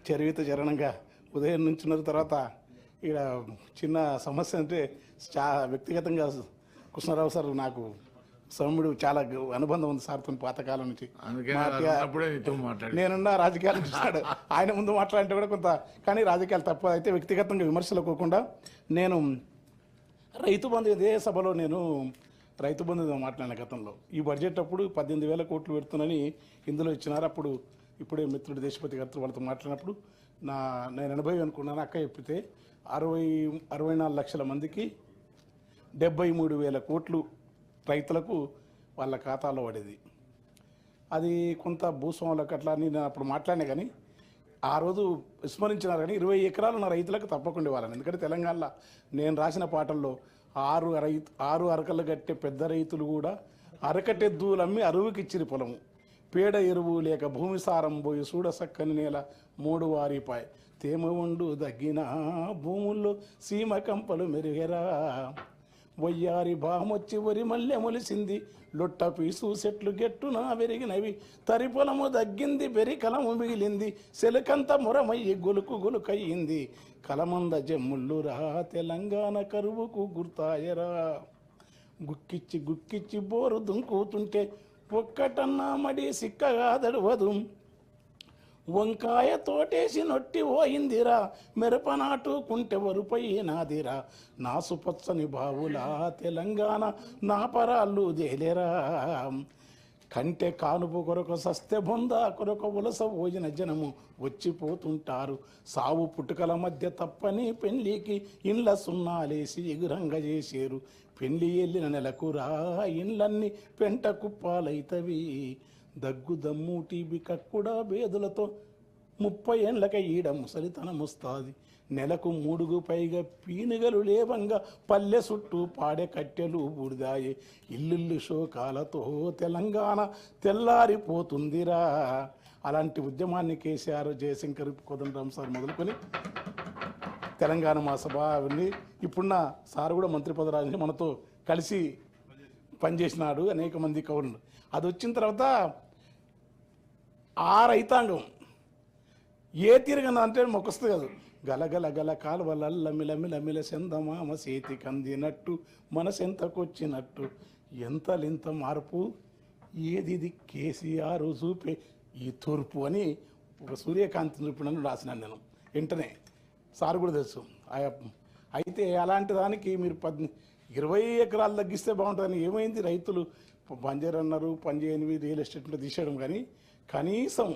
చరివిత చరణంగా ఉదయం నుంచున్న తర్వాత ఇక్కడ చిన్న సమస్య అంటే వ్యక్తిగతంగా కృష్ణారావు సార్ నాకు సౌమ్యుడు చాలా అనుబంధం ఉంది సార్తో పాతకాలం నుంచి. నేనున్న రాజకీయాలు చూస్తాడు ఆయన ముందు మాట్లాడితే కూడా కొంత, కానీ రాజకీయాలు తప్ప అయితే వ్యక్తిగతంగా విమర్శలు పోకుండా నేను రైతు బంధు ఇదే సభలో నేను రైతు బంధు మాట్లాడిన గతంలో ఈ బడ్జెట్ అప్పుడు 18,000 కోట్లు పెడుతున్నానని ఇందులో ఇచ్చినారు. అప్పుడు ఇప్పుడే మిత్రుడు దేశపతి గారితో వాళ్ళతో మాట్లాడినప్పుడు నేను 80 అనుకున్నాను. అక్క చెప్పితే 64 లక్షల మందికి 73,000 కోట్లు రైతులకు వాళ్ళ ఖాతాలో పడేది. అది కొంత భూస్వాములకు అట్లా నేను అప్పుడు మాట్లాడినా, కానీ ఆ రోజు విస్మరించినారు. కానీ 20 ఎకరాలు ఉన్న రైతులకు తప్పకుండా ఇవ్వాలని. ఎందుకంటే తెలంగాణలో నేను రాసిన పాటల్లో 6 అరకలు కట్టే పెద్ద రైతులు కూడా అరకటెద్దులు అమ్మి అరువుకి ఇచ్చిరి పొలము, పేడ ఎరువు లేక భూమి సారం పోయి చూడ సక్కని నేల 3 వారిపాయ తేమ ఉండు దగ్గిన భూముల్లో సీమ కంపలు మెరుగెరా, వయ్యారి బామొచ్చి వరి మల్లె మొలిసింది, లొట్ట పీసు చెట్లు గెట్టున పెరిగినవి, తరి పొలము దగ్గింది బెరికలము మిగిలింది, సెలకంత మురమయ్యి గొలుకయ్యింది, కలమంద జమ్ముళ్ళురా తెలంగాణ కరువుకు గుర్తాయరా, గుక్కిచ్చి బోరు దుంకుతుంటే ఒక్కటన్నా మడి సిక్కగా దడవదు, వంకాయ తోటేసి నొట్టి పోయిందిరా, మిరపనాటు కుంటె వరుపైనాదిరా, నాసుపచ్చని బావులా తెలంగాణ నా పరాళ్ళు దేలేరా, కంటె కానుపు కొరకు సస్తె బొంద కొరకు ఉలస భోజన జనము వచ్చిపోతుంటారు, సావు పుట్టుకల మధ్య తప్పని పెళ్లికి ఇండ్ల సున్నాలేసి ఎగురంగ చేసేరు, పెళ్లి వెళ్ళిన నెలకురా ఇండ్లన్నీ పెంట కుప్పాలైతవి, దగ్గు దమ్ము టీబీ కక్కుడా బేదులతో 30 ఏళ్ళక ఈడ ముసలితనం వస్తుంది, నెలకు 3కు పైగా పీనుగలు లేవంగా పల్లె చుట్టూ పాడే కట్టెలు బూడిదాయే, ఇల్లు శోకాలతో తెలంగాణ తెల్లారిపోతుందిరా. అలాంటి ఉద్యమాన్ని కేసీఆర్, జయశంకర్, కోదండరామ్ సార్ మొదలుకొని తెలంగాణ మహాసభ అవన్నీ ఇప్పుడున్న సార్ కూడా మంత్రి పదవి మనతో కలిసి పనిచేసినాడు, అనేక మంది కవులు. అది వచ్చిన తర్వాత ఆ రైతాంగం ఏ తీరుగా అంటే మొక్కస్తుంది కాదు, గలగల గల కాలువలల్ల మిలమిల చందమామ చేతి కందినట్టు మనసెంతకొచ్చినట్టు, ఎంతలింత మార్పు ఏది కేసీఆర్ చూపే ఈ తూర్పు అని ఒక సూర్యకాంతి చూపినని రాసినాను నేను. వెంటనే సార్ కూడా తెలుసు. అయితే అలాంటి దానికి మీరు 20 ఎకరాలు తగ్గిస్తే బాగుంటుందని, ఏమైంది రైతులు బంజర్ అన్నారు, పనిచేయనివి రియల్ ఎస్టేట్ తీసేయడం, కానీ కనీసం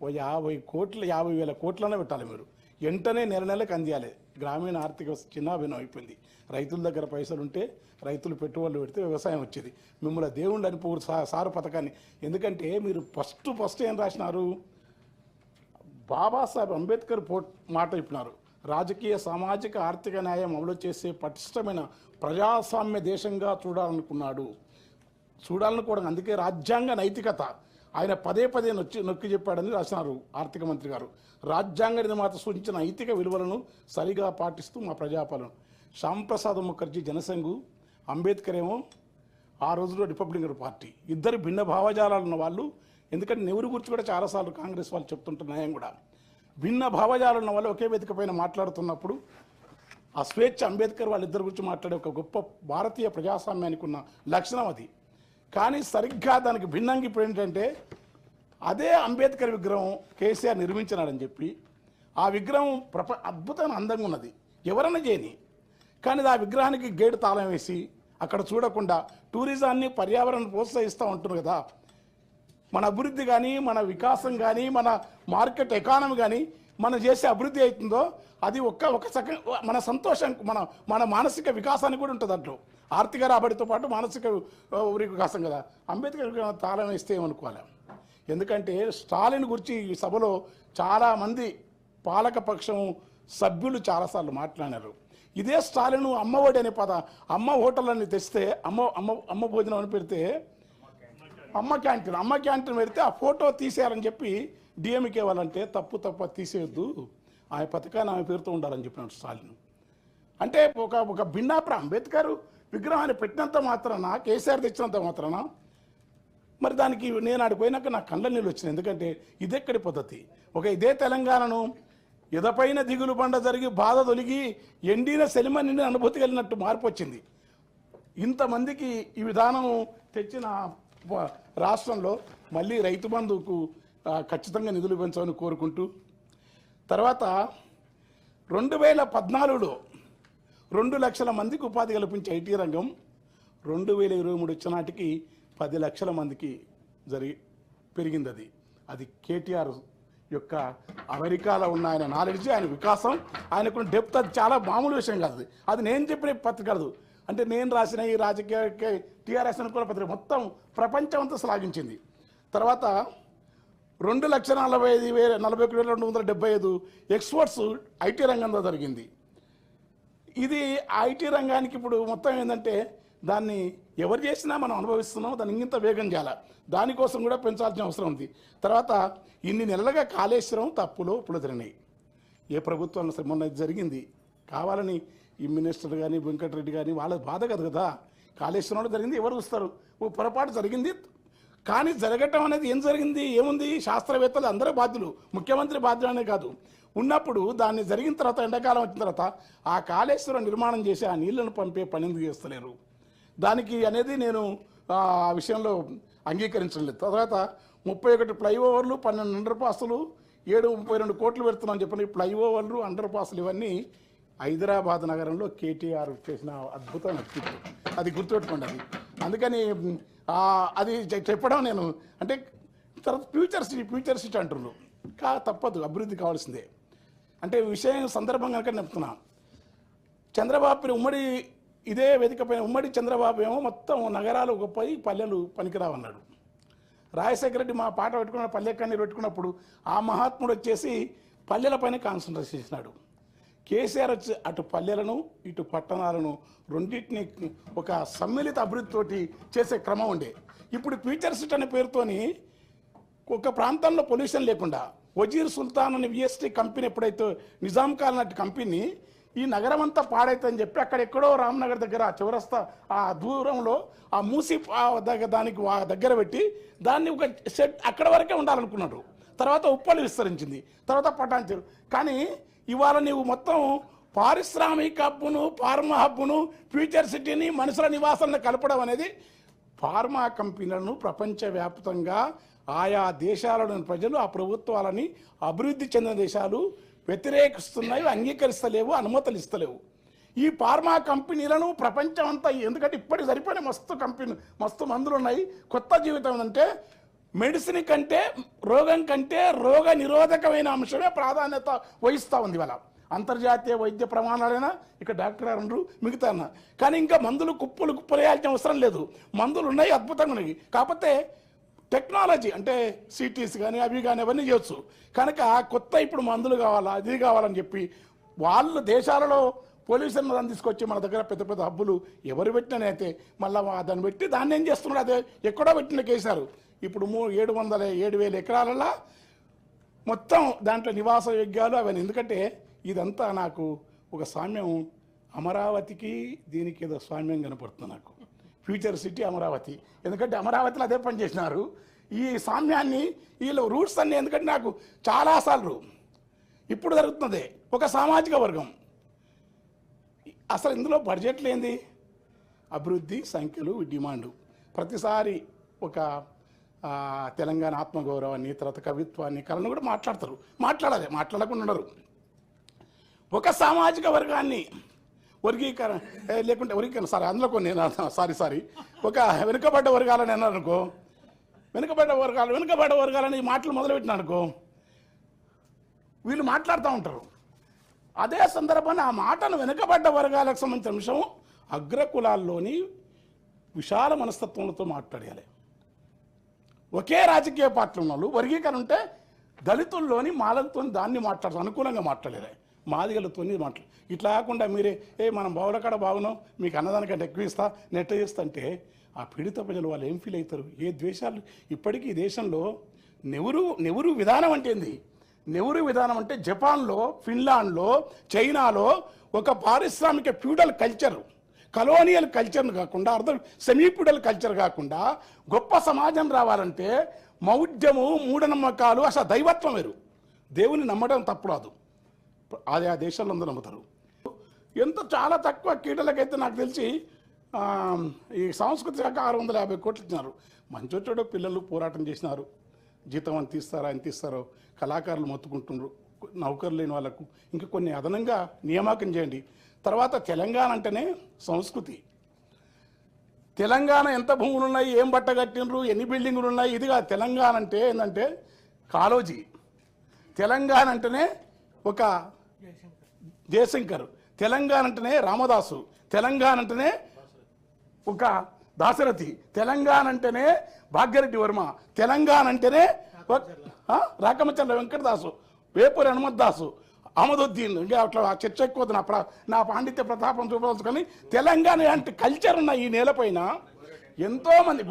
50,000 కోట్లనే పెట్టాలి మీరు. వెంటనే నెలకు అందియాలి. గ్రామీణ ఆర్థిక చిన్నాభిన్నం అయిపోయింది. రైతుల దగ్గర పైసలు ఉంటే రైతులు పెట్టుబడులు పెడితే వ్యవసాయం వచ్చేది. మిమ్మల్ని దేవుళ్ళు అనిపోరు సారు పథకాన్ని. ఎందుకంటే మీరు ఫస్ట్ ఏం రాసినారు, బాబాసాహెబ్ అంబేద్కర్ మాట చెప్పినారు, రాజకీయ సామాజిక ఆర్థిక న్యాయం అమలు చేసే పటిష్టమైన ప్రజాస్వామ్య దేశంగా చూడాలనుకోవడం. అందుకే రాజ్యాంగ నైతికత ఆయన పదే నొక్కి చెప్పాడని రాసినారు ఆర్థిక మంత్రి గారు. రాజ్యాంగ నిర్మాత సూచించిన నైతిక విలువలను సరిగా పాటిస్తూ మా ప్రజాపాలన. శ్యాంప్రసాద్ ముఖర్జీ జనసంఘు, అంబేద్కర్ ఏమో ఆ రోజులో రిపబ్లికన్ పార్టీ. ఇద్దరు భిన్న భావజాలాలు ఉన్న వాళ్ళు. ఎందుకంటే నెహ్రూ గురించి కూడా చాలాసార్లు కాంగ్రెస్ వాళ్ళు చెప్తుంటారు న్యాయం కూడా. భిన్న భావజాలు ఉన్న వాళ్ళు ఒకే వేదిక పైన మాట్లాడుతున్నప్పుడు ఆ స్వేచ్ఛ అంబేద్కర్ వాళ్ళిద్దరి గురించి మాట్లాడే ఒక గొప్ప భారతీయ ప్రజాస్వామ్యానికి ఉన్న లక్షణం అది. కానీ సరిగ్గా దానికి భిన్నంగా ఇప్పుడు ఏంటంటే, అదే అంబేద్కర్ విగ్రహం కేసీఆర్ నిర్మించినాడని చెప్పి ఆ విగ్రహం అద్భుతమైన అందంగా ఉన్నది, ఎవరన్నా చేయని, కానీ ఆ విగ్రహానికి గేటు తాళం వేసి అక్కడ చూడకుండా టూరిజాన్ని పర్యావరణాన్ని ప్రోత్సహిస్తూ ఉంటున్నారు కదా. మన అభివృద్ధి కానీ, మన వికాసం కానీ, మన మార్కెట్ ఎకానమీ కానీ మనం చేసే అభివృద్ధి అవుతుందో అది మన సంతోషం, మన మానసిక వికాసానికి కూడా ఉంటుంది. దాంట్లో ఆర్థిక రాబడితో పాటు మానసిక వికాసం కదా. అంబేద్కర్ తాళం వేస్తే ఏమనుకోవాలి. ఎందుకంటే స్టాలిన్ గురించి ఈ సభలో చాలామంది పాలకపక్షం సభ్యులు చాలాసార్లు మాట్లాడారు. ఇదే స్టాలిన్ అమ్మఒడి అనే అమ్మ హోటల్ అని తెస్తే అమ్మ భోజనం అని పెడితే అమ్మ క్యాంటీన్ పెడితే ఆ ఫోటో తీసేయాలని చెప్పి డిఎంకే వాళ్ళంటే తప్పు తీసేయొద్దు, ఆ పథకాన్ని ఆమె పేరుతో ఉండాలని చెప్పినాడు స్టాలిన్. అంటే ఒక భిన్నాప్రాయం. అంబేద్కర్ విగ్రహాన్ని పెట్టినంత మాత్రాన, కేసీఆర్ తెచ్చినంత మాత్రాన మరి దానికి నేను ఆడిపోయినాక నాకు కళ్ళ నీళ్ళు వచ్చినాయి. ఎందుకంటే ఇదెక్కడి పద్ధతి. ఇదే తెలంగాణను ఎదపైన దిగులు బండ జరిగి బాధ తొలిగి ఎండిన సెలిమ నిండిన అనుభూతి కలిగినట్టు మార్పు వచ్చింది. ఇంతమందికి ఈ విధానం తెచ్చిన రాష్ట్రంలో మళ్ళీ రైతు బంధువుకు ఖచ్చితంగా నిధులు పెంచాలని కోరుకుంటూ, తర్వాత 2014లో 2 లక్షల మందికి ఉపాధి కల్పించే ఐటీ రంగం 2023 వచ్చే నాటికి 10 లక్షల మందికి పెరిగింది. అది కేటీఆర్ యొక్క అమెరికాలో ఉన్న ఆయన నాలెడ్జ్, ఆయన వికాసం, ఆయనకున్న డెప్త్. అది చాలా మామూలు విషయం కాదు. అది నేను చెప్పిన పత్రిక కాదు, అంటే నేను రాసిన ఈ రాజకీయ టీఆర్ఎస్ అనుకున్న పత్రిక మొత్తం ప్రపంచం అంతా శ్లాఘించింది. తర్వాత 2,41,275 ఎక్స్పోర్ట్స్ ఐటీ రంగంలో జరిగింది. ఇది ఐటీ రంగానికి ఇప్పుడు మొత్తం ఏంటంటే దాన్ని ఎవరు చేసినా మనం అనుభవిస్తున్నాం, దాన్ని ఇంత వేగం చేయాలి. దానికోసం కూడా పెంచాల్సిన అవసరం ఉంది. తర్వాత ఇన్ని నెలలుగా కాళేశ్వరం తప్పులో ఇప్పుడు జరిగినాయి. ఏ ప్రభుత్వం మొన్న జరిగింది కావాలని ఈ మినిస్టర్ కానీ వెంకటరెడ్డి కానీ వాళ్ళ బాధ కదా. కాళేశ్వరంలో జరిగింది, ఎవరు చూస్తారు? ఓ పొరపాటు జరిగింది, కానీ జరగటం అనేది ఏం జరిగింది, ఏముంది? శాస్త్రవేత్తలు అందరూ బాధ్యులు, ముఖ్యమంత్రి బాధ్యులు అనే కాదు. ఉన్నప్పుడు దాన్ని జరిగిన తర్వాత ఎండాకాలం వచ్చిన తర్వాత ఆ కాళేశ్వరం నిర్మాణం చేసి ఆ నీళ్లను పంపే పని ఎందుకు చేస్తలేరు? దానికి అనేది నేను ఆ విషయంలో అంగీకరించడం లేదు. తర్వాత 31 ఫ్లైఓవర్లు, 12 అండర్ పాసులు, 732 కోట్లు పెడుతున్నామని చెప్పిన ఫ్లైఓవర్లు, అండర్ పాసులు ఇవన్నీ హైదరాబాద్ నగరంలో కేటీఆర్ చేసిన అద్భుతమైన వ్యక్తిత్వం. అది గుర్తుపెట్టుకోండి. అది అందుకని అది చెప్పడం నేను అంటే తర్వాత ఫ్యూచర్ సిటీ అంటున్నారు. తప్పదు, అభివృద్ధి కావాల్సిందే. అంటే విషయం సందర్భం కనుక చెప్తున్నా. చంద్రబాబు ఉమ్మడి ఇదే వేదిక పైన ఉమ్మడి చంద్రబాబు ఏమో మొత్తం నగరాలు గొప్పవి, పల్లెలు పనికిరావన్నాడు. రాజశేఖర రెడ్డి మా పాట పెట్టుకున్న పల్లె కన్నీరు పెట్టుకున్నప్పుడు ఆ మహాత్ముడు వచ్చేసి పల్లెలపైన కాన్సన్ట్రేట్ చేసినాడు. కేసీఆర్ వచ్చి అటు పల్లెలను ఇటు పట్టణాలను రెండింటిని ఒక సమ్మిళిత అభివృద్ధితోటి చేసే క్రమం ఉండే. ఇప్పుడు ఫ్యూచర్ సిటీ అనే పేరుతోని ఒక ప్రాంతంలో పొల్యూషన్ లేకుండా వజీర్ సుల్తాన్ అనే విఎస్టీ కంపెనీ ఎప్పుడైతే నిజాం కాలం నాటి కంపెనీ ఈ నగరం అంతా పాడైతుందని చెప్పి అక్కడెక్కడో రామ్నగర్ దగ్గర చౌరస్తా ఆ దూరంలో ఆ మూసి దానికి దగ్గర పెట్టి దాన్ని ఒక సెట్ అక్కడ వరకే ఉండాలనుకున్నాడు. తర్వాత ఉప్పలు విస్తరించింది, తర్వాత పటాన్చెరు. కానీ ఇవాళ నీవు మొత్తం పారిశ్రామిక హబ్బును, ఫార్మా హబ్బును, ఫ్యూచర్ సిటీని, మనుషుల నివాసాలను కలపడం అనేది ఫార్మా కంపెనీలను ప్రపంచవ్యాప్తంగా ఆయా దేశాలలోని ప్రజలు ఆ ప్రభుత్వాలని అభివృద్ధి చెందిన దేశాలు వ్యతిరేకిస్తున్నాయి, అంగీకరిస్తలేవు, అనుమతులు ఇస్తలేవు. ఈ ఫార్మా కంపెనీలను ప్రపంచం అంతా, ఎందుకంటే ఇప్పటికి సరిపోయిన మస్తు మందులు ఉన్నాయి. కొత్త జీవితం అంటే మెడిసిన్ కంటే రోగం కంటే రోగ నిరోధకమైన అంశమే ప్రాధాన్యత వహిస్తూ ఉంది. ఇవాళ అంతర్జాతీయ వైద్య ప్రమాణాలైనా ఇక్కడ డాక్టర్ అనరు, మిగతా అన్న. కానీ ఇంకా మందులు కుప్పలు వేయాల్సిన అవసరం లేదు. మందులు ఉన్నాయి, అద్భుతంగా ఉన్నాయి. కాకపోతే టెక్నాలజీ అంటే సిటీస్ కానీ అవి కానీ అవన్నీ చేయొచ్చు. కనుక కొత్త ఇప్పుడు మందులు కావాలా, అది కావాలని చెప్పి వాళ్ళు దేశాలలో పొల్యూషన్ దాన్ని తీసుకొచ్చి మన దగ్గర పెద్ద పెద్ద హబ్బులు ఎవరు పెట్టినైతే మళ్ళీ దాన్ని పెట్టి దాన్ని ఏం చేస్తున్నారు, అదే ఎక్కడో పెట్టిన కేసారు. ఇప్పుడు 7,000 ఎకరాలలో మొత్తం దాంట్లో నివాస యోగ్యాలు అవన్నీ. ఎందుకంటే ఇదంతా నాకు ఒక సామ్యం, అమరావతికి దీనికి ఏదో సామ్యం కనపడుతుంది నాకు. ఫ్యూచర్ సిటీ అమరావతి, ఎందుకంటే అమరావతిలో అదే పని చేసినారు. ఈ సామ్యాన్ని వీళ్ళు రూట్స్ అన్నీ, ఎందుకంటే నాకు చాలాసార్లు ఇప్పుడు జరుగుతున్నదే ఒక సామాజిక వర్గం. అసలు ఇందులో బడ్జెట్లు ఏంది? అభివృద్ధి, సంఖ్యలు, డిమాండు. ప్రతిసారి ఒక తెలంగాణ ఆత్మగౌరవాన్ని, తర్వాత కవిత్వాన్ని, కళను కూడా మాట్లాడాలి, మాట్లాడకుండా ఉండరు. ఒక సామాజిక వర్గాన్ని వర్గీకరణ లేకుంటే అందులో కొన్ని సారీ ఒక వెనుకబడ్డ వర్గాలని అన్నారనుకో, వెనుకబడ్డ వర్గాలని మాటలు మొదలుపెట్టిన అనుకో, వీళ్ళు మాట్లాడుతూ ఉంటారు. అదే సందర్భాన్ని ఆ మాటను వెనుకబడ్డ వర్గాలకు సంబంధించిన అంశం అగ్రకులాల్లోని విశాల మనస్తత్వంతో మాట్లాడాలి. ఒకే రాజకీయ పార్టీలు వాళ్ళు వర్గీకరణ ఉంటే దళితుల్లోని మాలలతో దాన్ని అనుకూలంగా మాట్లాడాలి, మాదిగలతో మాట్లాడు. ఇట్లా కాకుండా మీరే మనం బావులకాడ బాగున్నాం, మీకు అన్నదానికంటే ఎక్కువ ఇస్తా, నెట్ చేస్తా అంటే ఆ పీడిత ప్రజలు వాళ్ళు ఏం ఫీల్ అవుతారు? ఏ ద్వేషాలు. ఇప్పటికీ ఈ దేశంలో నెహ్రూ విధానం అంటే ఏంది? నెహ్రూ విధానం అంటే జపాన్లో, ఫిన్లాండ్లో, చైనాలో ఒక పారిశ్రామిక ఫ్యూడల్ కల్చర్, కలోనియల్ కల్చర్ను కాకుండా సెమీ ఫ్యూడల్ కల్చర్ కాకుండా గొప్ప సమాజం రావాలంటే మౌఢ్యము, మూఢనమ్మకాలు, అసలు దైవత్వం వేరు. దేవుని నమ్మడం తప్పు రాదు. అది ఆ దేశాల్లో అందరూ నమ్ముతారు. ఎంత చాలా తక్కువ కీటలకైతే నాకు తెలిసి ఈ సాంస్కృతిక శాఖ 650 కోట్లు ఇచ్చినారు. మంచోటోడో పిల్లలు పోరాటం చేసినారు, జీతం అని తీస్తారా ఎంత ఇస్తారో కళాకారులు మొత్తుకుంటున్నారు. నౌకరు లేని వాళ్ళకు ఇంకా కొన్ని అదనంగా నియామకం చేయండి. తర్వాత తెలంగాణ అంటేనే సంస్కృతి. తెలంగాణ ఎంత భూములు ఉన్నాయి, ఏం బట్ట కట్టినరు, ఎన్ని బిల్డింగులు ఉన్నాయి, ఇదిగా తెలంగాణ అంటే ఏంటంటే కాళోజీ. తెలంగాణ అంటేనే ఒక జయశంకర్, తెలంగాణ అంటేనే రామదాసు, తెలంగాణ అంటేనే ఒక దాశరథి, తెలంగాణ అంటేనే భాగ్యరెడ్డి వర్మ, తెలంగాణ అంటేనే రాకమచంద్ర వెంకటదాసు, వేపూరి హనుమద్దాసు, అహ్మదుద్దీన్. ఇంకా అట్లా చర్చ ఎక్కువ నా పాండిత్య ప్రతాపం చూపవచ్చు. కానీ తెలంగాణ అంటే కల్చర్ ఉన్న ఈ నేలపైన ఎంతోమంది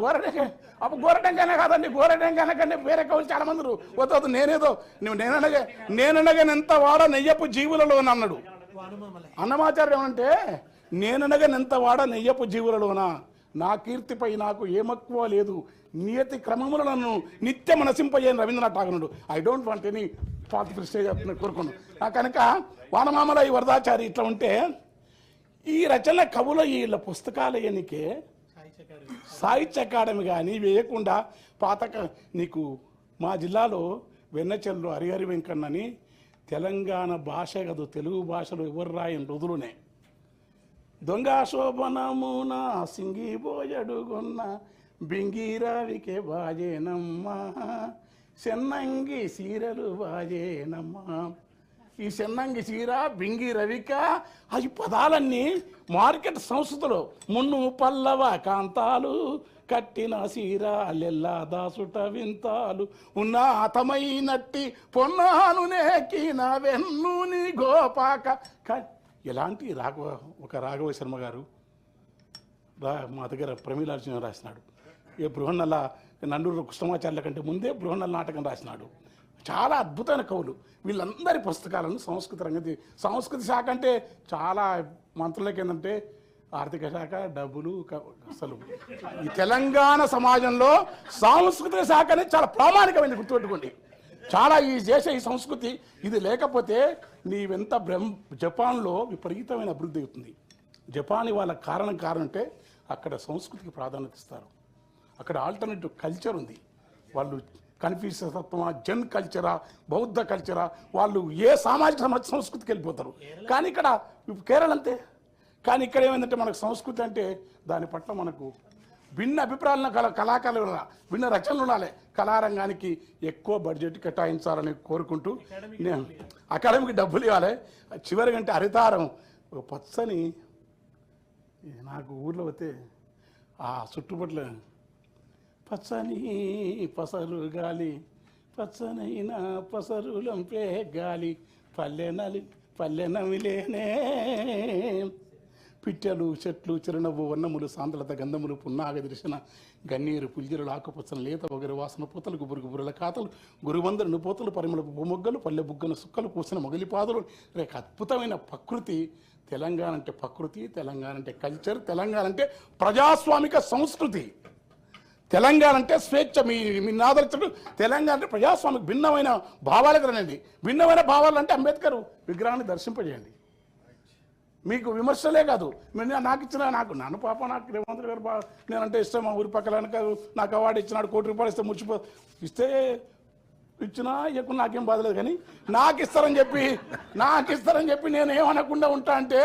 గోరటంగానే కాదండి, గోరటంగానే కంటే వేరే కవులు చాలా మంది వద్దు. నేనేదో నేననగా ఎంత వాడ నెయ్యపు జీవులలో అన్నాడు అన్నమాచార్యం. అంటే నేననగా ఎంత వాడ నెయ్యపు జీవులలోనా, నా కీర్తిపై నాకు ఏమక్కువ లేదు, నియతి క్రమములను నన్ను నిత్యం నశింపజేయని రవీంద్రనాథ్ ఠాగూరుడు. I don't want any part prestige కోరుకున్నాను. కనుక వానమామల ఈ వరదాచారి ఇట్లా ఉంటే ఈ రచన కవుల వీళ్ళ పుస్తకాలు ఎన్నికే సాహిత్య అకాడమీ కానీ వేయకుండా నీకు మా జిల్లాలో వెన్నచెల్లు హరిహరి వెంకన్నని తెలంగాణ భాష కాదు తెలుగు భాషలో ఎవరు రాయని రోజులునే దొంగ శోభనమున సింగిపోయడుగొన్న బింగిరావికే బాజేనమ్మ చెన్నంగి సీరలు బాజేనమ్మ. ఈ చెన్నంగి చీర బింగి రవిక ఈ పదాలన్నీ మార్కెట్ సంస్కృతిలో మున్ను పల్లవ కాంతాలు కట్టిన సీర లెల్లా దాసుట వింతాలు ఉన్నాతమైనట్టి పొన్నాను నేకిన వెన్నుని గోపాక. ఎలాంటి ఒక రాఘవ శర్మ గారు మా దగ్గర ప్రమీలార్జున రాసినాడు. ఏ బృహన్నల నండూరు కృష్ణమాచార్యుల కంటే ముందే బృహన్నల నాటకం రాసినాడు. చాలా అద్భుతమైన కవులు. వీళ్ళందరి పుస్తకాలను సంస్కృతి శాఖ అంటే చాలా మంత్రులకి ఏంటంటే ఆర్థిక శాఖ, డబ్బులు. అసలు ఈ తెలంగాణ సమాజంలో సాంస్కృతిక శాఖ అనేది చాలా ప్రామాణికమైనది, గుర్తుపెట్టుకోండి. చాలా ఈ ఈ సంస్కృతి ఇది లేకపోతే నీవెంత జపాన్లో విపరీతమైన అభివృద్ధి అవుతుంది. జపాన్ వాళ్ళ కారణం అంటే అక్కడ సంస్కృతికి ప్రాధాన్యత ఇస్తారు. అక్కడ ఆల్టర్నేటివ్ కల్చర్ ఉంది. వాళ్ళు కన్ఫ్యూషియస్ తత్వమా, జన్ కల్చరా, బౌద్ధ కల్చరా, వాళ్ళు ఏ సామాజిక సంస్కృతికి వెళ్ళిపోతారు. కానీ ఇక్కడ కేరళ అంతే. కానీ ఇక్కడ ఏమైందంటే మనకు సంస్కృతి అంటే దాని పట్ల మనకు భిన్న అభిప్రాయాలను కళాకారులు ఉండాలి, భిన్న రచనలు ఉండాలి. కళారంగానికి ఎక్కువ బడ్జెట్ కేటాయించాలని కోరుకుంటూ నేను అకాడమీకి డబ్బులు ఇవ్వాలి. చివరికంటే హరితారం పచ్చని నాకు ఊర్లో పోతే ఆ చుట్టుపట్ల పచ్చని పసరు గాలి పచ్చనైన పసరులంపే గాలి పల్లెనమిలేనే పిట్టెలు చెట్లు చిరునవ్వు వర్ణములు సాంద్రత గంధములు పున్నాగ దర్శన గన్నీరు పుల్జిరులు ఆకుపచ్చన లేత ఒకరి వాసన పూతలు గుబురు గుబురుల కాతలు గురువందరు నుపోతలు పరిమళపు మొగ్గలు పల్లె బుగ్గన సుక్కలు పూసిన మొగలిపాదులు. రేక అద్భుతమైన ప్రకృతి. తెలంగాణ అంటే ప్రకృతి, తెలంగాణ అంటే కల్చర్, తెలంగాణ అంటే ప్రజాస్వామిక సంస్కృతి, తెలంగాణ అంటే స్వేచ్ఛ. మీ నాదర్శకుడు తెలంగాణ అంటే ప్రజాస్వామిక భిన్నమైన భావాలకు రండి. భిన్నమైన భావాలు అంటే అంబేద్కర్ విగ్రహాన్ని దర్శింపజేయండి. మీకు విమర్శలే కాదు, నాకు ఇచ్చిన నన్ను పాప నాకు రేవంత్ గారు నేనంటే ఇష్టం. మా ఊరి పక్కన నాకు అవార్డు ఇచ్చినాడు, ₹1 ఇస్తే ఇస్తే ఇచ్చినా ఇవ్వకుండా నాకేం బాధలేదు. కానీ నాకు ఇస్తారని చెప్పి నేను ఏమనకుండా ఉంటా అంటే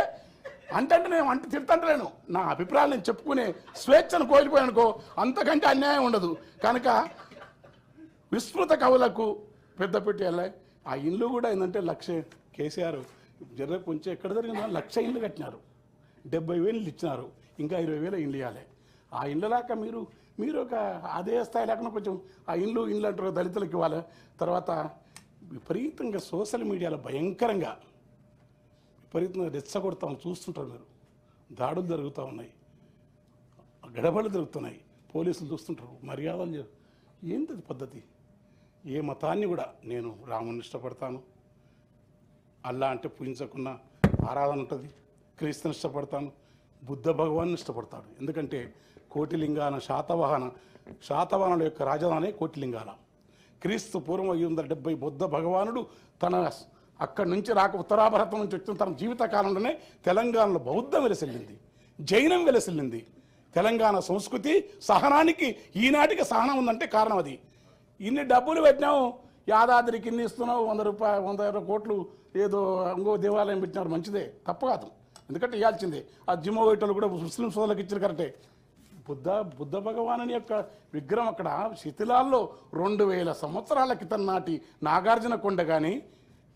నేను తిడతంటలేను. నా అభిప్రాయాలు నేను చెప్పుకునే స్వేచ్ఛను కోల్పోయానుకో అంతకంటే అన్యాయం ఉండదు. కనుక విస్మృత కవులకు పెద్ద పెట్టేయాలి. ఆ ఇల్లు కూడా ఏంటంటే కేసీఆర్ కొంచెం ఎక్కడ జరిగిందో 1,00,000 ఇళ్ళు కట్టినారు, 70,000 ఇచ్చినారు, ఇంకా 20,000 ఇళ్ళు ఇవ్వాలి. ఆ ఇళ్ళ దాకా మీరు ఒక అదే స్థాయి లేకుండా కొంచెం ఆ ఇల్లు అంటారు దళితులకు ఇవ్వాలి. తర్వాత విపరీతంగా సోషల్ మీడియాలో భయంకరంగా రెచ్చగొడతాం చూస్తుంటారు మీరు. దాడులు జరుగుతూ ఉన్నాయి, గడబడులు జరుగుతున్నాయి, పోలీసులు చూస్తుంటారు, మర్యాదలు. ఏంటది పద్ధతి? ఏ మతాన్ని కూడా నేను రాముని ఇష్టపడతాను, అల్లా అంటే పూజించకున్న ఆరాధన ఉంటుంది, క్రీస్తుని ఇష్టపడతాను, బుద్ధ భగవాన్ని ఇష్టపడతాడు. ఎందుకంటే కోటిలింగాన శాతవాహనుల యొక్క రాజధాని కోటిలింగాల. క్రీస్తు పూర్వం 570 బుద్ధ భగవానుడు తన అక్కడి నుంచి రాక ఉత్తరాభారతం నుంచి వచ్చిన తన జీవిత కాలంలోనే తెలంగాణలో బౌద్ధం వెలసిల్లింది, జైనం వెలసిల్లింది. తెలంగాణ సంస్కృతి సహనానికి ఈనాటికి సహనం ఉందంటే కారణం అది. ఇన్ని డబ్బులు పెట్టినావు, యాదాద్రికి ఇన్ని ఇస్తున్నావు, 100 కోట్లు ఏదో ఇంకో దేవాలయం పెట్టినారు, మంచిదే, తప్పు కాదు, ఎందుకంటే ఇవ్వాల్సిందే. ఆ జిమ్మో వేటలు కూడా ముస్లిం సోదరులకు ఇచ్చిన కరెక్టే. బుద్ధ భగవానుని యొక్క విగ్రహం అక్కడ శిథిలాల్లో 2000 సంవత్సరాల క్రితం నాటి నాగార్జున కొండ కానీ,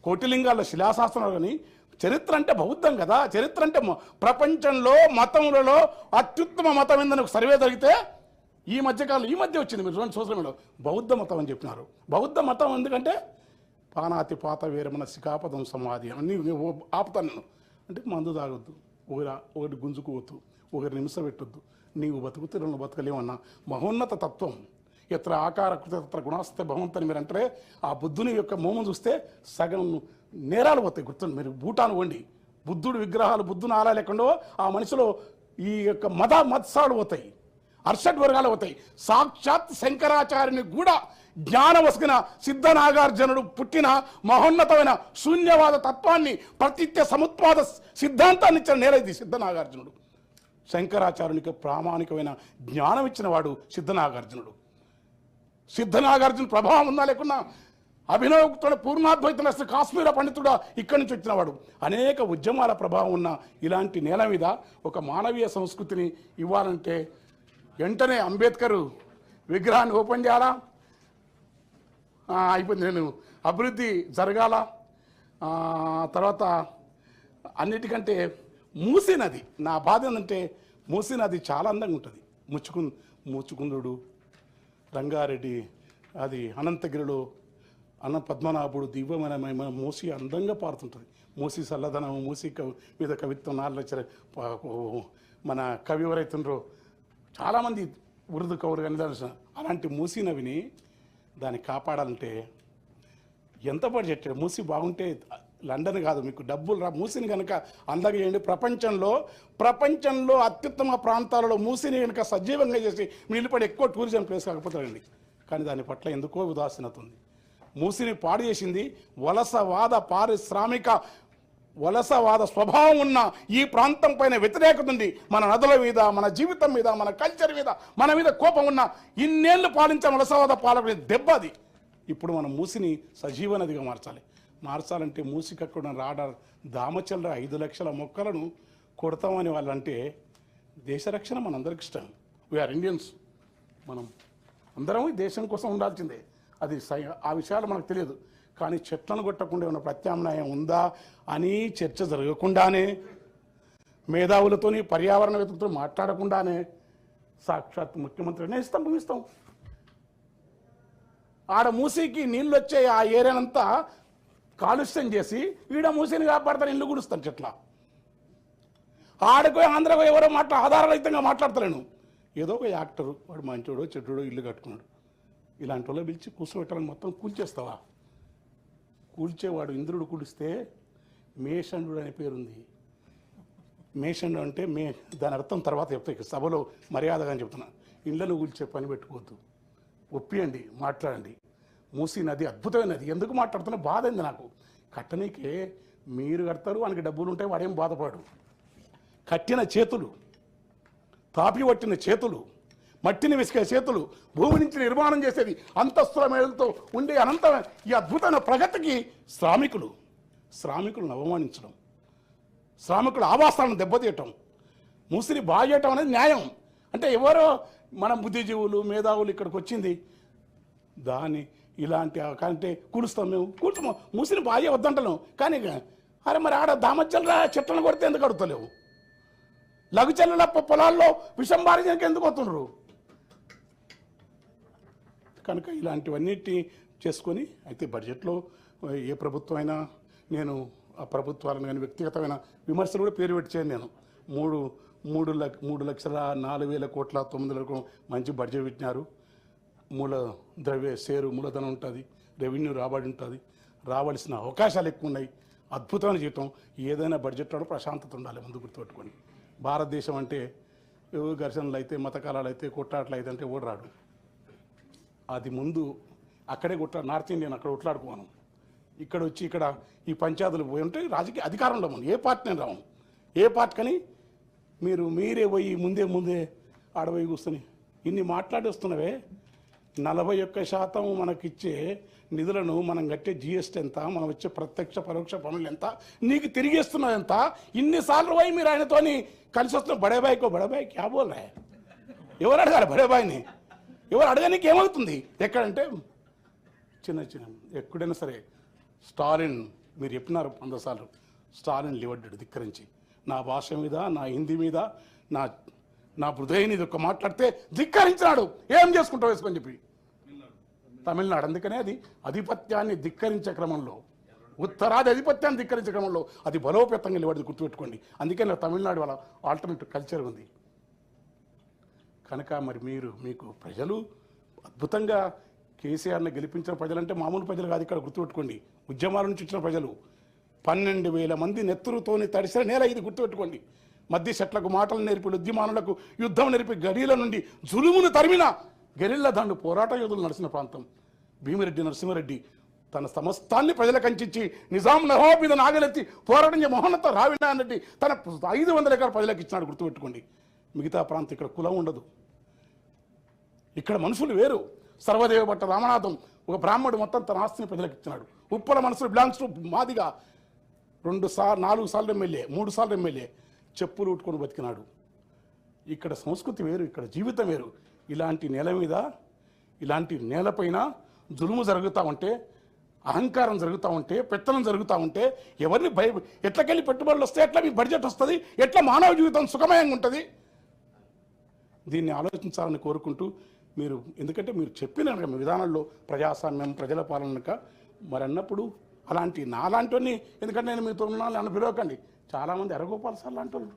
కోటిలింగాల శిలాశాస్త్రాలు కానీ. చరిత్ర అంటే బౌద్ధం కదా. చరిత్ర అంటే ప్రపంచంలో మతములలో అత్యుత్తమ మతం ఏందని ఒక సర్వే జరిగితే ఈ మధ్య వచ్చింది, మీరు చూడండి సోషల్ మీడియాలో, బౌద్ధ మతం అని చెప్పినారు. బౌద్ధ మతం ఎందుకంటే పానాతి పాత వేరమన శిఖాపదం సమాధి అన్నీ ఆపుతాను నేను అంటే, మందు తాగొద్దు, ఒకటి గుంజుకోవద్దు, ఒకరి నిమిషం పెట్టొద్దు, నీవు బతుకుతే రెండు బతకలేమన్నా మహోన్నత తత్వం. ఎత్ర ఆకార కృత గుణాస్తే భగవంతని మీరు అంటే, ఆ బుద్ధుని యొక్క మోమం చూస్తే సగం నేరాలు పోతాయి. గుర్తుంది, మీరు భూటాను వండి బుద్ధుడు విగ్రహాలు, బుద్ధుని ఆలయాలు ఎక్కడో ఆ మనిషిలో ఈ యొక్క మత్సాలు పోతాయి, అర్షడ్ వర్గాలు పోతాయి. సాక్షాత్ శంకరాచార్యుని కూడా జ్ఞాన వసగిన సిద్ధనాగార్జునుడు పుట్టిన మహోన్నతమైన శూన్యవాద తత్వాన్ని, ప్రతిత్య సముత్పాద సిద్ధాంతాన్ని ఇచ్చిన నేల ఇది. సిద్ధనాగార్జునుడు శంకరాచార్యునికి ప్రామాణికమైన జ్ఞానం ఇచ్చిన వాడు సిద్ధనాగార్జునుడు. సిద్ధనాగార్జున ప్రభావం ఉందా లేకున్నా అభినవకుడు పూర్ణాద్వైతుడు, అసలు కాశ్మీర పండితుడు ఇక్కడి నుంచి వచ్చినవాడు. అనేక ఉద్యమాల ప్రభావం ఉన్న ఇలాంటి నేల మీద ఒక మానవీయ సంస్కృతిని ఇవ్వాలంటే వెంటనే అంబేద్కర్ విగ్రహాన్ని ఓపెన్ చేయాలా, అయిపోయింది. నేను అభివృద్ధి జరగాల. తర్వాత అన్నిటికంటే మూసీ నది, నా బాధ ఏంటంటే మూసీ నది చాలా అందంగా ఉంటుంది. ముచ్చుకుందుడు, రంగారెడ్డి, అది అనంతగిరిలో పద్మనాభుడు దివ్యమైన మూసీ అందంగా పారుతుంటుంది. మూసీ చల్లదనం, మూసీ మీద కవిత్వం 4 లక్షల మన కవి ఎవరైతుండ్రో చాలామంది ఉర్దూ కవులు కానీ అలాంటి మూసీ నవిని దాన్ని కాపాడాలంటే ఎంత బడ్జెట్. మూసీ బాగుంటే లండన్ కాదు, మీకు డబ్బులు మూసీని కనుక అందగా చేయండి. ప్రపంచంలో అత్యుత్తమ ప్రాంతాలలో మూసీని కనుక సజీవంగా చేసి నిలబడి ఎక్కువ టూరిజం ప్లేస్ కాకపోతారండి. కానీ దాని పట్ల ఎందుకో ఉదాసీనత ఉంది. మూసీని పాడు చేసింది వలసవాద స్వభావం ఉన్న ఈ ప్రాంతం పైన వ్యతిరేకత ఉంది. మన నదుల మీద, మన జీవితం మీద, మన కల్చర్ మీద, మన మీద కోపం ఉన్న ఇన్నేళ్లు పాలించిన వలసవాద పాలకుని దెబ్బ అది. ఇప్పుడు మనం మూసిని సజీవ నదిగా మార్చాలంటే మూసికక్కడ రాడార్ దామచల్ల 5 లక్షల మొక్కలను కొడతామని వాళ్ళంటే దేశ రక్షణ మనందరికి ఇష్టం. వీఆర్ ఇండియన్స్, మనం అందరం ఈ దేశం కోసం ఉండాల్సిందే. అది ఆ విషయాలు మనకు తెలియదు. కానీ చెట్లను కొట్టకుండా ఏమైనా ప్రత్యామ్నాయం ఉందా అని చర్చ జరగకుండానే, మేధావులతోని పర్యావరణవేత్తలతో మాట్లాడకుండానే సాక్షాత్ ముఖ్యమంత్రి ఇస్తాం. ఆడ మూసీకి నీళ్ళు వచ్చే ఆ ఏరియానంతా కాలుష్యం చేసి ఈడ మూసీని కాపాడతాను, ఇల్లు గుడుస్తాను చెట్ల. ఆడకో ఆంధ్రకో ఎవరో ఆధారరహితంగా మాట్లాడతలేను. ఏదో ఒక యాక్టరు, వాడు మంచోడో చెట్టుడో ఇల్లు కట్టుకున్నాడు, ఇలాంటి వాళ్ళు పిలిచి కూర్చోబెట్టాలని మొత్తం కూల్చేస్తావా? కూల్చేవాడు ఇంద్రుడు కూలిస్తే మేషండు అనే పేరుంది. మేషండు అంటే దాని అర్థం తర్వాత చెప్తాయి, సభలో మర్యాదగా అని చెప్తున్నా. ఇళ్లను కూల్చే పని పెట్టుకోవద్దు, ఒప్పియండి, మాట్లాడండి. మూసీ నది అద్భుతమైన నది. ఎందుకు మాట్లాడుతున్నా బాధ అయింది నాకు. కట్టనీకే మీరు కడతారు, వానికి డబ్బులు ఉంటాయి, వాడేం బాధపడు. కట్టిన చేతులు, తాపి పట్టిన చేతులు, మట్టిని విసికే చేతులు, భూమి నుంచి నిర్మాణం చేసేది అంతస్తుల మేడలతో ఉండే అనంతమైన ఈ అద్భుతమైన ప్రగతికి శ్రామికులను అవమానించడం, శ్రామికుల ఆవాసాలను దెబ్బతీయటం, మూసిని బాగు చేయటం అనేది న్యాయం. అంటే ఎవరో మన బుద్ధిజీవులు, మేధావులు ఇక్కడికి వచ్చింది దాన్ని ఇలాంటి కంటే కూలుస్తాం, మేము కూర్చుమో మూసిని బాగా వద్దంటలేము. కానీ అరే మరి ఆడ దామచ్చల చెట్లను కొడితే ఎందుకు అడుగుతలేవు? లఘుచల్ల పొలాల్లో విషం బారిజానికి ఎందుకు వస్తుండ్రు? కనుక ఇలాంటివన్నిటిని చేసుకొని అయితే బడ్జెట్లో ఏ ప్రభుత్వం అయినా, నేను ఆ ప్రభుత్వాలను కానీ వ్యక్తిగతమైన విమర్శలు కూడా పేరు పెట్టి చేయను. నేను 3,04,00,09,00,000 మంచి బడ్జెట్ పెట్టినారు. మూలధనం ఉంటుంది, రెవెన్యూ రాబడి ఉంటుంది, రావాల్సిన అవకాశాలు ఎక్కువ ఉన్నాయి, అద్భుతమైన జీవితం. ఏదైనా బడ్జెట్లో ప్రశాంతత ఉండాలి ముందు గుర్తుపెట్టుకొని. భారతదేశం అంటే ఘర్షణలు అయితే, మతకాలాలు అయితే, కొట్లాటలు అయితే అంటే ఓడరాడు. అది ముందు అక్కడే నార్త్ ఇండియన్ అక్కడ కొట్లాడుకోను. ఇక్కడ వచ్చి ఇక్కడ ఈ పంచాయతీలు పోయి ఉంటే రాజకీయ అధికారంలో మనం ఏ పార్టీని రాము, ఏ పార్టీ కానీ మీరే పోయి ముందే ఆడపోయి కూర్చొని ఇన్ని మాట్లాడేస్తున్నవే. 41% మనకిచ్చే నిధులను మనం కట్టే జిఎస్టీ ఎంత, మనం వచ్చే ప్రత్యక్ష పరోక్ష పనులు ఎంత, నీకు తిరిగేస్తున్నది ఎంత, ఇన్నిసార్లు పోయి మీరు ఆయనతోని కలిసి వస్తున్న బడేబాయి క్యా బోల్ రా, ఎవరు అడగాలి బడేబాయిని, ఎవరు అడగడానికి ఏమవుతుంది ఎక్కడంటే చిన్న ఎక్కడైనా సరే స్టాలిన్ మీరు చెప్పినారు 100 సార్లు, స్టాలిన్ లివడ్డాడు ధిక్కరించి. నా భాష మీద, నా హిందీ మీద, నా హృదయం ఇది ఒక మాట్లాడితే ధిక్కరించినాడు. ఏం చేసుకుంటావు వేసుకొని చెప్పి తమిళనాడు. అందుకనే అది ఆధిపత్యాన్ని ధిక్కరించే క్రమంలో, ఉత్తరాది ఆధిపత్యాన్ని ధిక్కరించే క్రమంలో అది బలోపేతంగా నిలబడి గుర్తుపెట్టుకోండి. అందుకని తమిళనాడు వాళ్ళ ఆల్టర్నేటివ్ కల్చర్ ఉంది కనుక మరి మీకు ప్రజలు అద్భుతంగా కేసీఆర్ని గెలిపించిన ప్రజలంటే మామూలు ప్రజలు కాదు. ఇక్కడ గుర్తుపెట్టుకోండి, ఉద్యమాల నుంచి వచ్చిన ప్రజలు 12,000 మంది నెత్తురుతోని తడిసిన నేల ఇది. గుర్తుపెట్టుకోండి, మధ్య చెట్లకు మాటలు నేర్పి, ఉద్యమానులకు యుద్ధం నేర్పి, గడీల నుండి జులుమును తరిమిన గెరిల్లా దండు పోరాట యోధులు నడిచిన ప్రాంతం. భీమిరెడ్డి నరసింహారెడ్డి తన సమస్తాన్ని ప్రజలకు అందించి నిజాం నవాబ్ మీద నాగలెత్తి పోరాటం మోహనత రావినారాయణ రెడ్డి తన 500 ఎకరాల ప్రజలకు ఇచ్చినాడు. గుర్తుపెట్టుకోండి, మిగతా ప్రాంతం ఇక్కడ కులం ఉండదు, ఇక్కడ మనుషులు వేరు. సర్వదేవ భట్ట రామనాథం ఒక బ్రాహ్మణుడు మొత్తం తన ఆస్తిని ప్రజలకు ఇచ్చినాడు. ఉప్పల మనసులు బిలాంగ్స్ టు మాదిగా 4 సార్లు ఎమ్మెల్యే, 3 సార్లు ఎమ్మెల్యే, చెప్పులు ఉట్టుకొని బతికినాడు. ఇక్కడ సంస్కృతి వేరు, ఇక్కడ జీవితం వేరు. ఇలాంటి నేల మీద, ఇలాంటి నేలపైన జులుము జరుగుతూ ఉంటే, అహంకారం జరుగుతూ ఉంటే, పెత్తనం జరుగుతూ ఉంటే ఎవరిని ఎట్లకెళ్ళి పెట్టుబడులు వస్తాయి, ఎట్లా మీ బడ్జెట్ వస్తుంది, ఎట్లా మానవ జీవితం సుఖమయంగా ఉంటుంది, దీన్ని ఆలోచించాలని కోరుకుంటూ ఎందుకంటే మీరు చెప్పిన మీ విధానంలో ప్రజాస్వామ్యం, ప్రజల పాలనక మరి అన్నప్పుడు అలాంటి నాలాంటి ఎందుకంటే నేను మీతో నన్ను పిలవకండి, చాలామంది అరగోపాల సార్ లాంటి వాళ్ళు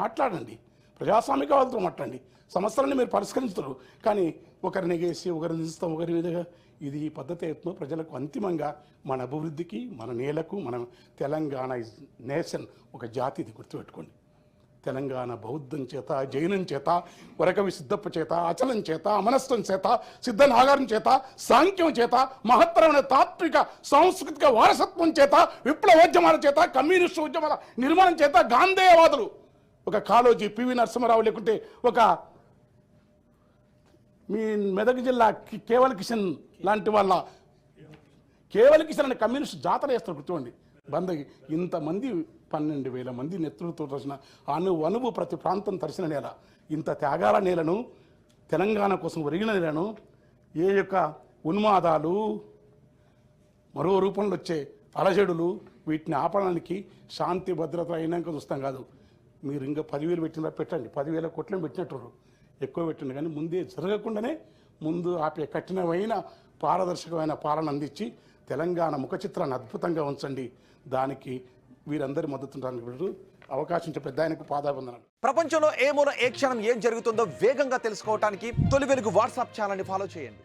మాట్లాడండి, ప్రజాస్వామికవాదులతో మాట్లాడండి, సమస్యలన్నీ మీరు పరిష్కరించరు. కానీ ఒకరిని గేసి ఒకరిని నిలుస్తాం, ఒకరి విధంగా ఇది ఈ పద్ధతి అవుతుందో ప్రజలకు అంతిమంగా మన అభివృద్ధికి, మన నేలకు, మన తెలంగాణ నేషన్ ఒక జాతి, ఇది గుర్తుపెట్టుకోండి. తెలంగాణ బౌద్ధం చేత, జైనం చేత, వరకవి సిద్ధప్ప చేత, అచలం చేత, అమనస్తం చేత, సిద్ధనాగారం చేత, సాంఖ్యం చేత, మహత్తరమైన తాత్విక సాంస్కృతిక వారసత్వం చేత, విప్లవోద్యమాల చేత, కమ్యూనిస్టు ఉద్యమాల నిర్మాణం చేత, గాంధేయవాదులు ఒక కాళోజీ, పివి నరసింహారావు, లేకుంటే ఒక మీ మెదక్ జిల్లా కేవల్ కిషన్ లాంటి వాళ్ళ కేవల్ కిషన్ అనే కమ్యూనిస్ట్ జాతర చేస్తారు. గుర్తుకోండి, బందకి ఇంతమంది 12,000 మంది నెత్తులతో తరిసిన అనువు ప్రతి ప్రాంతం తరిసిన నేల, ఇంత త్యాగాల నేలను, తెలంగాణ కోసం ఒరిగిన నేలను ఏ యొక్క ఉన్మాదాలు, మరో రూపంలో వచ్చే అలజడులు, వీటిని ఆపడానికి శాంతి భద్రత అయినాక చూస్తాం కాదు. మీరు ఇంకా 10,000 పెట్టినా పెట్టండి, 10,000 కోట్లను పెట్టినట్టు ఎక్కువ పెట్టండి, కానీ ముందే జరగకుండానే ముందు ఆపే కఠినమైన పారదర్శకమైన పాలన అందించి తెలంగాణ ముఖ చిత్రాన్ని అద్భుతంగా ఉంచండి. దానికి వీరందరి మద్దతు అవకాశం ఇచ్చే పెద్ద ఆయనకు పాదాబంధనాలు. ప్రపంచంలో ఏ మూల ఏ క్షణం ఏం జరుగుతుందో వేగంగా తెలుసుకోవడానికి తొలి వెలుగు వాట్సాప్ ఛానల్ని ఫాలో చేయండి.